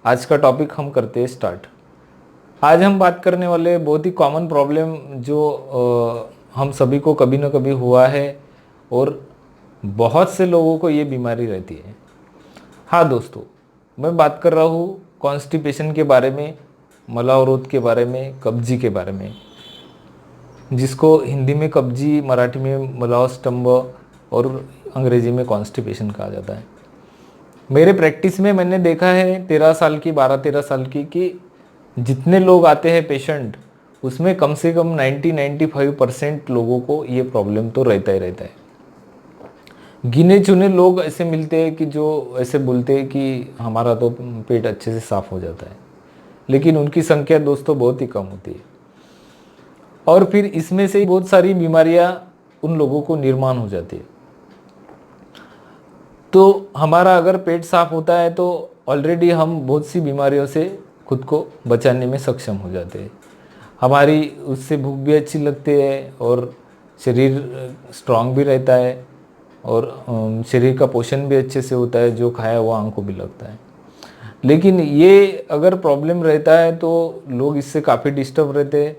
आज का टॉपिक हम करते हैं स्टार्ट। आज हम बात करने वाले बहुत ही कॉमन प्रॉब्लम जो हम सभी को कभी ना कभी हुआ है और बहुत से लोगों को ये बीमारी रहती है। हाँ दोस्तों, मैं बात कर रहा हूँ कॉन्स्टिपेशन के बारे में, मलावरोध के बारे में, कब्जी के बारे में, जिसको हिंदी में कब्जी, मराठी में मलाव स्तंभ और अंग्रेजी में कॉन्स्टिपेशन कहा जाता है। मेरे प्रैक्टिस में मैंने देखा है 13 साल की, 12-13 साल की, कि जितने लोग आते हैं पेशेंट, उसमें कम से कम 90-95% लोगों को ये प्रॉब्लम तो रहता ही रहता है। गिने चुने लोग ऐसे मिलते हैं कि जो ऐसे बोलते हैं कि हमारा तो पेट अच्छे से साफ हो जाता है, लेकिन उनकी संख्या दोस्तों बहुत ही कम होती है। और फिर इसमें से बहुत सारी बीमारियां उन लोगों को निर्माण हो जाती है। तो हमारा अगर पेट साफ होता है तो ऑलरेडी हम बहुत सी बीमारियों से खुद को बचाने में सक्षम हो जाते हैं। हमारी उससे भूख भी अच्छी लगती है और शरीर स्ट्रांग भी रहता है और शरीर का पोषण भी अच्छे से होता है, जो खाया हुआ आंखों भी लगता है। लेकिन ये अगर प्रॉब्लम रहता है तो लोग इससे काफ़ी डिस्टर्ब रहते हैं,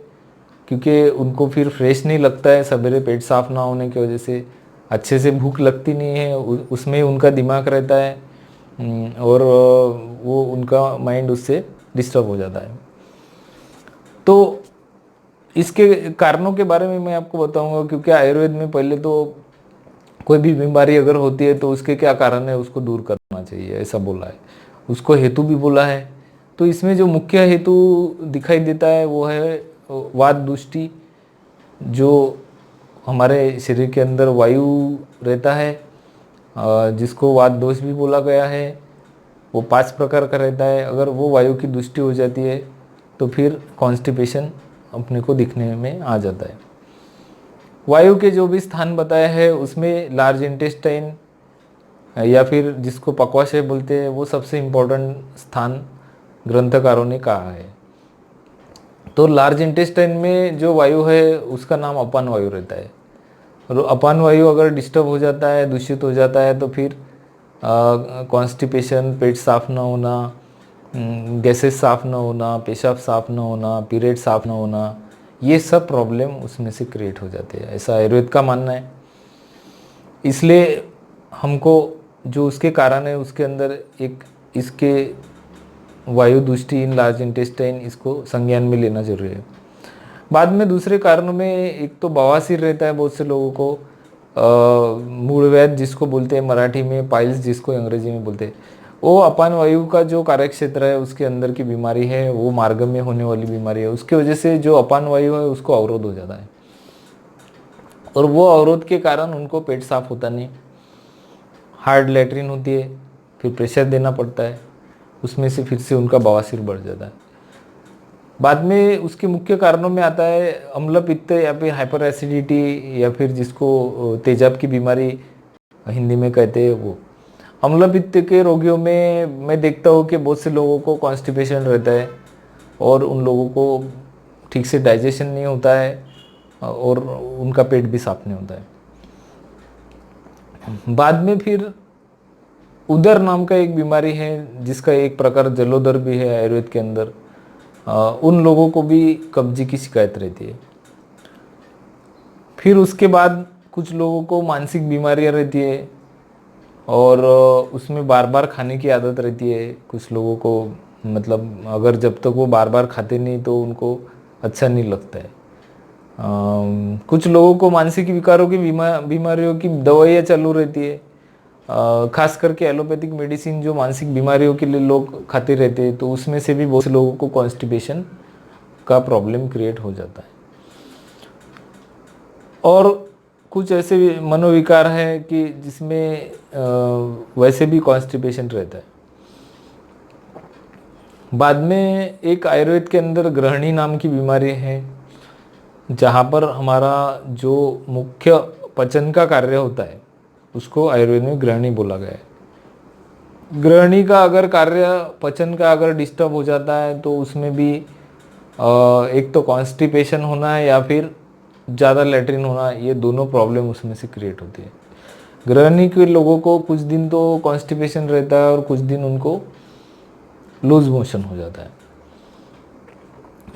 क्योंकि उनको फिर फ्रेश नहीं लगता है। सवेरे पेट साफ ना होने की वजह से अच्छे से भूख लगती नहीं है, उसमें उनका दिमाग रहता है और वो उनका माइंड उससे डिस्टर्ब हो जाता है। तो इसके कारणों के बारे में मैं आपको बताऊंगा, क्योंकि आयुर्वेद में पहले तो कोई भी बीमारी अगर होती है तो उसके क्या कारण है उसको दूर करना चाहिए, ऐसा बोला है। उसको हेतु भी बोला है। तो इसमें जो मुख्य हेतु दिखाई देता है वो है वात दुष्टि, जो हमारे शरीर के अंदर वायु रहता है, जिसको वात दोष भी बोला गया है। वो 5 प्रकार का रहता है। अगर वो वायु की दुष्टि हो जाती है तो फिर कॉन्स्टिपेशन अपने को दिखने में आ जाता है। वायु के जो भी स्थान बताए हैं उसमें लार्ज इंटेस्टाइन या फिर जिसको पक्वाशय बोलते हैं, वो सबसे इम्पोर्टेंट स्थान ग्रंथकारों ने कहा है। तो लार्ज इंटेस्टाइन में जो वायु है उसका नाम अपान वायु रहता है। और अपान वायु अगर डिस्टर्ब हो जाता है, दूषित हो जाता है, तो फिर कॉन्स्टिपेशन, पेट साफ ना होना, गैसेस साफ ना होना, पेशाब साफ ना होना, पीरियड साफ ना होना, ये सब प्रॉब्लम उसमें से क्रिएट हो जाते हैं, ऐसा आयुर्वेद का मानना है। इसलिए हमको जो उसके कारण है उसके अंदर एक इसके वायु दुष्टि इन लार्ज इंटेस्टाइन, इसको संज्ञान में लेना जरूरी है। बाद में दूसरे कारणों में एक तो बवासीर रहता है बहुत से लोगों को, मूलव्याध जिसको बोलते हैं मराठी में, पाइल्स जिसको अंग्रेजी में बोलते हैं। वो अपान वायु का जो कार्य क्षेत्र है उसके अंदर की बीमारी है, वो मार्ग में होने वाली बीमारी है। उसकी वजह से जो अपान वायु है उसको अवरोध हो जाता है और वो अवरोध के कारण उनको पेट साफ होता नहीं, हार्ड लैट्रिन होती है, फिर प्रेशर देना पड़ता है, उसमें से फिर से उनका बवासीर बढ़ जाता है। बाद में उसके मुख्य कारणों में आता है अम्ल पित्त या फिर हाइपर एसिडिटी, या फिर जिसको तेजाब की बीमारी हिंदी में कहते हैं। वो अम्ल पित्त के रोगियों में मैं देखता हूँ कि बहुत से लोगों को कॉन्स्टिपेशन रहता है और उन लोगों को ठीक से डाइजेशन नहीं होता है और उनका पेट भी साफ नहीं होता है। बाद में फिर उदर नाम का एक बीमारी है, जिसका एक प्रकार जलोदर भी है आयुर्वेद के अंदर। उन लोगों को भी कब्जी की शिकायत रहती है। फिर उसके बाद कुछ लोगों को मानसिक बीमारियां रहती है और उसमें बार बार खाने की आदत रहती है। कुछ लोगों को मतलब अगर जब तक वो बार बार खाते नहीं तो उनको अच्छा नहीं लगता है। कुछ लोगों को मानसिक विकारों की बीमारियों की दवाइयाँ चालू रहती है, खास करके एलोपैथिक मेडिसिन जो मानसिक बीमारियों के लिए लोग खाते रहते हैं, तो उसमें से भी बहुत से लोगों को कॉन्स्टिपेशन का प्रॉब्लम क्रिएट हो जाता है। और कुछ ऐसे मनोविकार है कि जिसमें वैसे भी कॉन्स्टिपेशन रहता है। बाद में एक आयुर्वेद के अंदर ग्रहणी नाम की बीमारी है, जहाँ पर हमारा जो मुख्य पचन का कार्य होता है उसको आयुर्वेद में ग्रहणी बोला गया है। ग्रहणी का अगर कार्य, पचन का अगर डिस्टर्ब हो जाता है तो उसमें भी एक तो कॉन्स्टिपेशन होना है या फिर ज़्यादा लैट्रिन होना, ये दोनों प्रॉब्लम उसमें से क्रिएट होती है। ग्रहणी के लोगों को कुछ दिन तो कॉन्स्टिपेशन रहता है और कुछ दिन उनको लूज मोशन हो जाता है।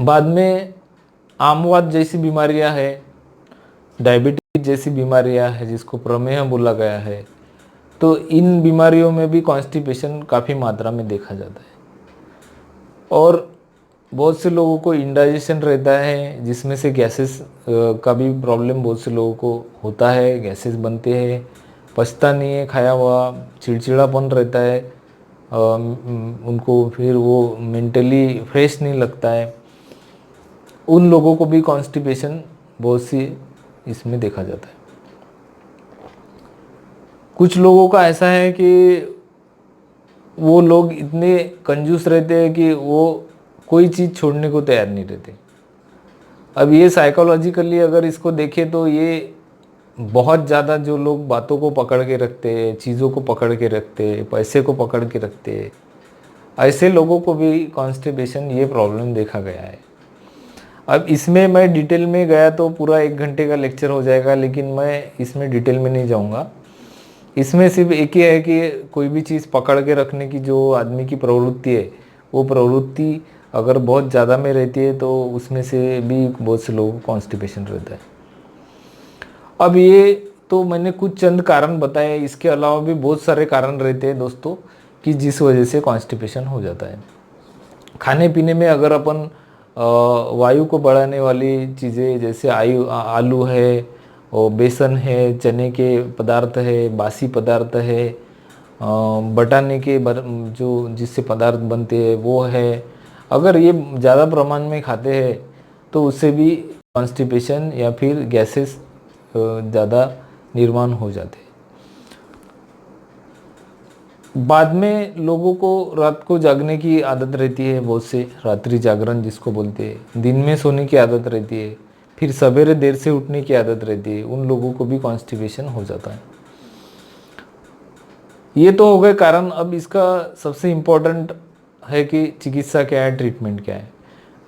बाद में आमवात जैसी बीमारियां है, डायबिटीज जैसी बीमारियां है जिसको प्रमेह बोला गया है, तो इन बीमारियों में भी कॉन्स्टिपेशन काफ़ी मात्रा में देखा जाता है। और बहुत से लोगों को इंडाइजेशन रहता है, जिसमें से गैसेस का भी प्रॉब्लम बहुत से लोगों को होता है, गैसेस बनते हैं, पचता नहीं है खाया हुआ, चिड़चिड़ापन रहता है, उनको फिर वो मेंटली फ्रेश नहीं लगता है। उन लोगों को भी कॉन्स्टिपेशन बहुत सी इसमें देखा जाता है। कुछ लोगों का ऐसा है कि वो लोग इतने कंजूस रहते हैं कि वो कोई चीज़ छोड़ने को तैयार नहीं रहते। अब ये साइकोलॉजिकली अगर इसको देखें तो ये बहुत ज़्यादा जो लोग बातों को पकड़ के रखते हैं, चीज़ों को पकड़ के रखते हैं, पैसे को पकड़ के रखते हैं, ऐसे लोगों को भी कॉन्स्टिपेशन ये प्रॉब्लम देखा गया है। अब इसमें मैं डिटेल में गया तो पूरा 1 घंटे का लेक्चर हो जाएगा, लेकिन मैं इसमें डिटेल में नहीं जाऊंगा। इसमें सिर्फ एक ही है कि कोई भी चीज़ पकड़ के रखने की जो आदमी की प्रवृत्ति है, वो प्रवृत्ति अगर बहुत ज़्यादा में रहती है तो उसमें से भी बहुत से लोगों को कॉन्स्टिपेशन रहता है। अब ये तो मैंने कुछ चंद कारण बताए, इसके अलावा भी बहुत सारे कारण रहते हैं दोस्तों कि जिस वजह से कॉन्स्टिपेशन हो जाता है। खाने पीने में अगर अपन वायु को बढ़ाने वाली चीज़ें जैसे आलू है और बेसन है, चने के पदार्थ है, बासी पदार्थ है, बटाने के जो जिससे पदार्थ बनते हैं वो है, अगर ये ज़्यादा प्रमाण में खाते हैं तो उससे भी कॉन्स्टिपेशन या फिर गैसेस ज़्यादा निर्माण हो जाते हैं। बाद में लोगों को रात को जागने की आदत रहती है, बहुत से रात्रि जागरण जिसको बोलते हैं, दिन में सोने की आदत रहती है, फिर सवेरे देर से उठने की आदत रहती है, उन लोगों को भी कॉन्स्टिपेशन हो जाता है। ये तो हो गए कारण। अब इसका सबसे इम्पोर्टेंट है कि चिकित्सा क्या है, ट्रीटमेंट क्या है।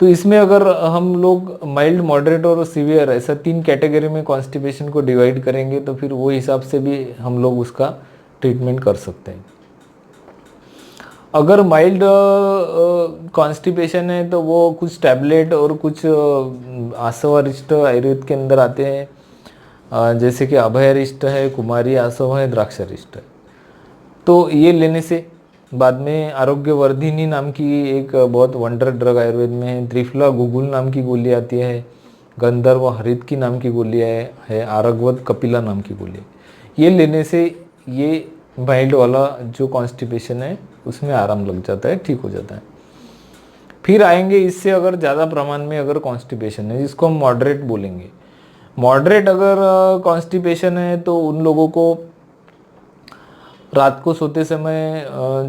तो इसमें अगर हम लोग माइल्ड, मॉडरेट और सीवियर ऐसा 3 कैटेगरी में कॉन्स्टिपेशन को डिवाइड करेंगे तो फिर वो हिसाब से भी हम लोग उसका ट्रीटमेंट कर सकते हैं। अगर माइल्ड कॉन्स्टिपेशन है तो वो कुछ टैबलेट और कुछ आसव अरिष्ट आयुर्वेद के अंदर आते हैं, जैसे कि अभय अरिष्ट है, कुमारी आसव है, द्राक्ष अरिष्ट है। तो ये लेने से बाद में आरोग्यवर्धिनी नाम की एक बहुत वंडर ड्रग आयुर्वेद में है, त्रिफला गुगुल नाम की गोली आती है, गंधर्व हरित की नाम की गोली है, आरगवत कपिला नाम की गोली। ये लेने से ये माइल्ड वाला जो कॉन्स्टिपेशन है उसमें आराम लग जाता है, ठीक हो जाता है। फिर आएंगे इससे अगर ज़्यादा प्रमाण में अगर कॉन्स्टिपेशन है, जिसको हम मॉडरेट बोलेंगे। मॉडरेट अगर कॉन्स्टिपेशन है तो उन लोगों को रात को सोते समय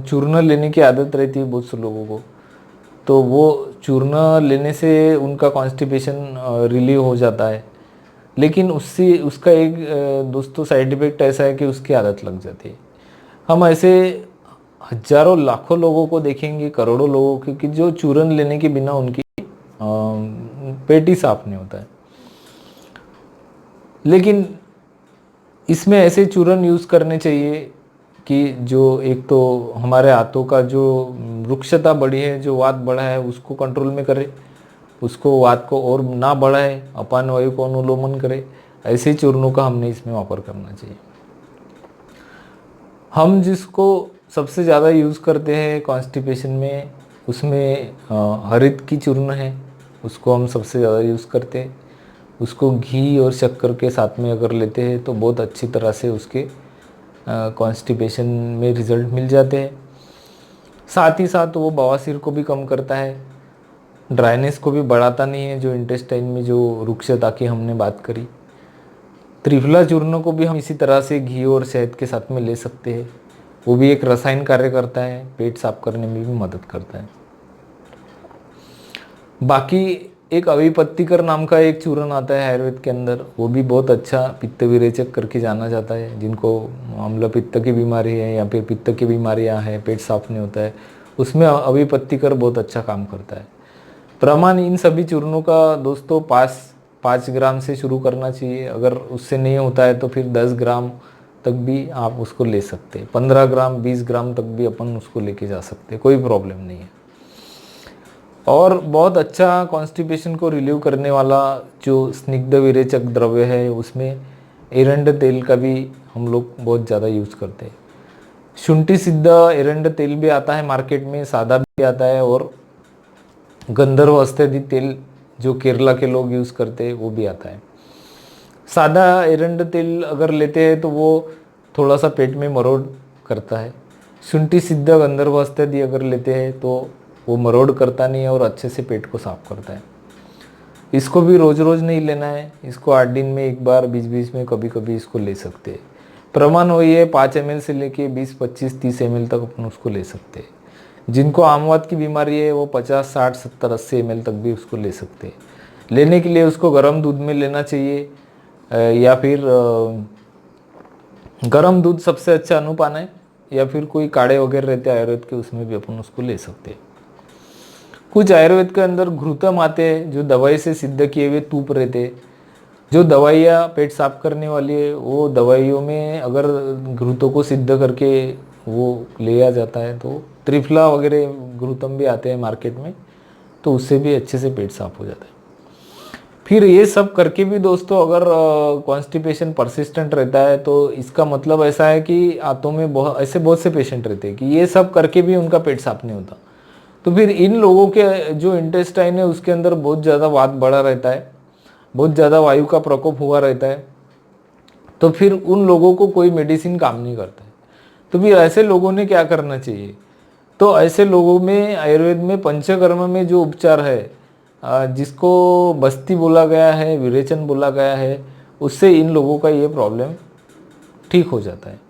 चूर्ण लेने की आदत रहती है बहुत से लोगों को, तो वो चूर्ण लेने से उनका कॉन्स्टिपेशन रिलीव हो जाता है। लेकिन उससे उसका एक दोस्तों साइड इफेक्ट ऐसा है कि उसकी आदत लग जाती है। हम ऐसे हजारों लाखों लोगों को देखेंगे, करोड़ों लोगों की, कि जो चूर्ण लेने के बिना उनकी पेट ही साफ नहीं होता है। लेकिन इसमें ऐसे चूर्ण यूज़ करने चाहिए कि जो एक तो हमारे हाथों का जो रुक्षता बढ़ी है, जो वात बढ़ा है, उसको कंट्रोल में करे, उसको वात को और ना बढ़ाए, अपान वायु को अनुलोमन करे। ऐसे चूर्णों का हमने इसमें वापर करना चाहिए। हम जिसको सबसे ज़्यादा यूज़ करते हैं कॉन्स्टिपेशन में, उसमें हरित की चूर्ण है, उसको हम सबसे ज़्यादा यूज़ करते हैं। उसको घी और शक्कर के साथ में अगर लेते हैं तो बहुत अच्छी तरह से उसके कॉन्स्टिपेशन में रिज़ल्ट मिल जाते हैं। साथ ही साथ वो बवासीर को भी कम करता है, ड्राइनेस को भी बढ़ाता नहीं है, जो इंटेस्टाइन में जो रुक्षता की हमने बात करी। त्रिफला चूर्ण को भी हम इसी तरह से घी और शहद के साथ में ले सकते हैं, वो भी एक रसायन कार्य करता है, पेट साफ करने में भी मदद करता है। बाकी एक अविपत्तिकर नाम का एक चूर्ण आता है आयुर्वेद के अंदर, वो भी बहुत अच्छा पित्त विरेचक करके जाना जाता है। जिनको अम्ल पित्त की बीमारी है या फिर पित्त की बीमारियां हैं, पेट साफ नहीं होता है, उसमें अविपत्तिकर बहुत अच्छा काम करता है। प्रमाण इन सभी चूर्णों का दोस्तों 5 ग्राम से शुरू करना चाहिए। अगर उससे नहीं होता है तो फिर 10 ग्राम तक भी आप उसको ले सकते हैं, 15 ग्राम 20 ग्राम तक भी अपन उसको लेके जा सकते हैं, कोई प्रॉब्लम नहीं है। और बहुत अच्छा कॉन्स्टिपेशन को रिलीव करने वाला जो स्निग्ध विरेचक द्रव्य है उसमें एरंड तेल का भी हम लोग बहुत ज़्यादा यूज़ करते हैं। शुंठी सिद्ध एरंड तेल भी आता है मार्केट में, सादा भी आता है, और गंधर्व औषधि तेल जो केरला के लोग यूज़ करते हैं वो भी आता है। सादा एरंड तेल अगर लेते हैं तो वो थोड़ा सा पेट में मरोड़ करता है। शुंठी सिद्ध गंधर्व औषधि अगर लेते हैं तो वो मरोड़ करता नहीं है और अच्छे से पेट को साफ करता है। इसको भी रोज़ रोज़ नहीं लेना है, इसको 8 दिन में एक बार, बीच बीच में कभी कभी इसको ले सकते हैं। प्रमाण वही है, 5 ml से लेके 20, 25, 30 ml तक अपन उसको ले सकते हैं। जिनको आमवात की बीमारी है वो 50, 60, 70, 80 ml तक भी उसको ले सकते हैं। लेने के लिए उसको गर्म दूध में लेना चाहिए, या फिर गर्म दूध सबसे अच्छा अनुपान है, या फिर कोई काढ़े वगैरह रहते हैं आयुर्वेद के, उसमें भी अपन उसको ले सकते हैं। कुछ आयुर्वेद के अंदर घृतम आते हैं जो दवाई से सिद्ध किए हुए तूप रहते हैं। जो दवाइयाँ पेट साफ करने वाली है वो दवाइयों में अगर घृतों को सिद्ध करके वो लिया जाता है तो त्रिफला वगैरह घृतम भी आते हैं मार्केट में, तो उससे भी अच्छे से पेट साफ हो जाता है। फिर ये सब करके भी दोस्तों अगर कॉन्स्टिपेशन परसिस्टेंट रहता है तो इसका मतलब ऐसा है कि आंतों में बहुत से पेशेंट रहते हैं कि ये सब करके भी उनका पेट साफ नहीं होता। तो फिर इन लोगों के जो इंटेस्टाइन है उसके अंदर बहुत ज़्यादा वात बढ़ा रहता है, बहुत ज़्यादा वायु का प्रकोप हुआ रहता है, तो फिर उन लोगों को कोई मेडिसिन काम नहीं करता है। तो फिर ऐसे लोगों ने क्या करना चाहिए? तो ऐसे लोगों में आयुर्वेद में पंचकर्म में जो उपचार है, जिसको बस्ती बोला गया है, विरेचन बोला गया है, उससे इन लोगों का ये प्रॉब्लम ठीक हो जाता है।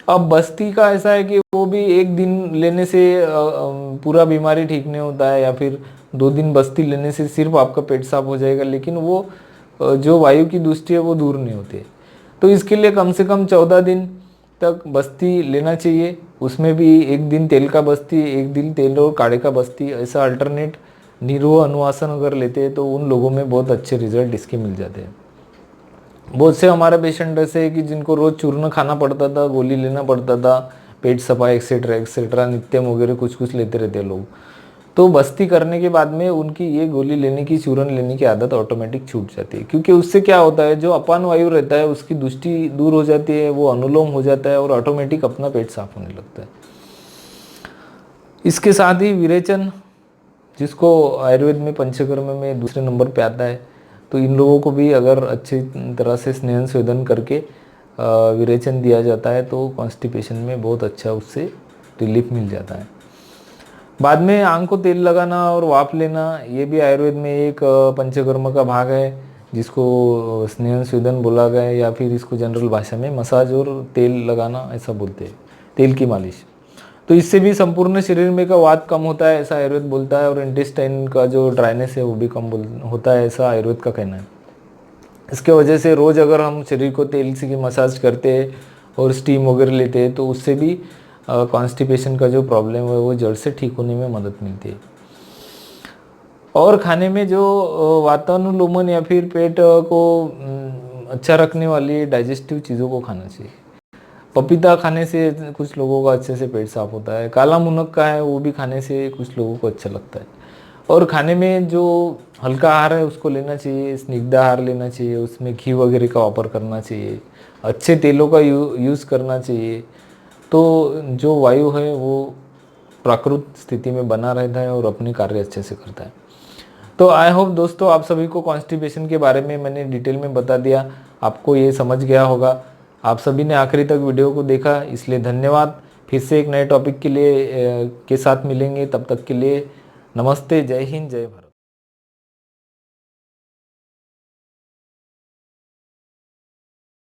अब बस्ती का ऐसा है कि वो भी एक दिन लेने से पूरा बीमारी ठीक नहीं होता है, या फिर 2 दिन बस्ती लेने से सिर्फ आपका पेट साफ हो जाएगा, लेकिन वो जो वायु की दुष्टि है वो दूर नहीं होती है। तो इसके लिए कम से कम 14 दिन तक बस्ती लेना चाहिए। उसमें भी एक दिन तेल का बस्ती, एक दिन तेल और काढ़े का बस्ती, ऐसा अल्टरनेट निरोह अनुवासन अगर लेते हैं तो उन लोगों में बहुत अच्छे रिजल्ट इसके मिल जाते हैं। बहुत से हमारे पेशेंट ऐसे हैं कि जिनको रोज़ चूर्ण खाना पड़ता था, गोली लेना पड़ता था, पेट सफा एक्सेट्रा एक्सेट्रा, नित्यम वगैरह कुछ कुछ लेते रहते हैं लोग। तो बस्ती करने के बाद में उनकी ये गोली लेने की, चूर्ण लेने की आदत ऑटोमेटिक छूट जाती है, क्योंकि उससे क्या होता है, जो अपान वायु रहता है उसकी दुष्टि दूर हो जाती है, वो अनुलोम हो जाता है और ऑटोमेटिक अपना पेट साफ होने लगता है। इसके साथ ही विरेचन, जिसको आयुर्वेद में पंचकर्म में दूसरे नंबर पे आता है, तो इन लोगों को भी अगर अच्छी तरह से स्नेहन स्वेदन करके विरेचन दिया जाता है तो कॉन्स्टिपेशन में बहुत अच्छा उससे रिलीफ मिल जाता है। बाद में आंख को तेल लगाना और वाफ लेना, ये भी आयुर्वेद में एक पंचकर्म का भाग है, जिसको स्नेहन स्वेदन बोला गया है, या फिर इसको जनरल भाषा में मसाज और तेल लगाना ऐसा बोलते हैं, तेल की मालिश। तो इससे भी संपूर्ण शरीर में का वात कम होता है ऐसा आयुर्वेद बोलता है, और इंटेस्टाइन का जो ड्राइनेस है वो भी कम होता है ऐसा आयुर्वेद का कहना है। इसके वजह से रोज़ अगर हम शरीर को तेल से मसाज करते हैं और स्टीम वगैरह लेते हैं तो उससे भी कॉन्स्टिपेशन का जो प्रॉब्लम है वो जड़ से ठीक होने में मदद मिलती है। और खाने में जो वातानुलोमन या फिर पेट को अच्छा रखने वाली डाइजेस्टिव चीज़ों को खाना चाहिए। पपीता खाने से कुछ लोगों का अच्छे से पेट साफ होता है, काला मुनक्का है वो भी खाने से कुछ लोगों को अच्छा लगता है। और खाने में जो हल्का आहार है उसको लेना चाहिए, स्निग्ध आहार लेना चाहिए, उसमें घी वगैरह का वापर करना चाहिए, अच्छे तेलों का यूज़ करना चाहिए, तो जो वायु है वो प्राकृत स्थिति में बना रहता है और अपने कार्य अच्छे से करता है। तो आई होप दोस्तों आप सभी को कॉन्स्टिपेशन के बारे में मैंने डिटेल में बता दिया, आपको ये समझ गया होगा। आप सभी ने आखिरी तक वीडियो को देखा इसलिए धन्यवाद। फिर से एक नए टॉपिक के साथ मिलेंगे, तब तक के लिए नमस्ते, जय हिंद, जय भारत।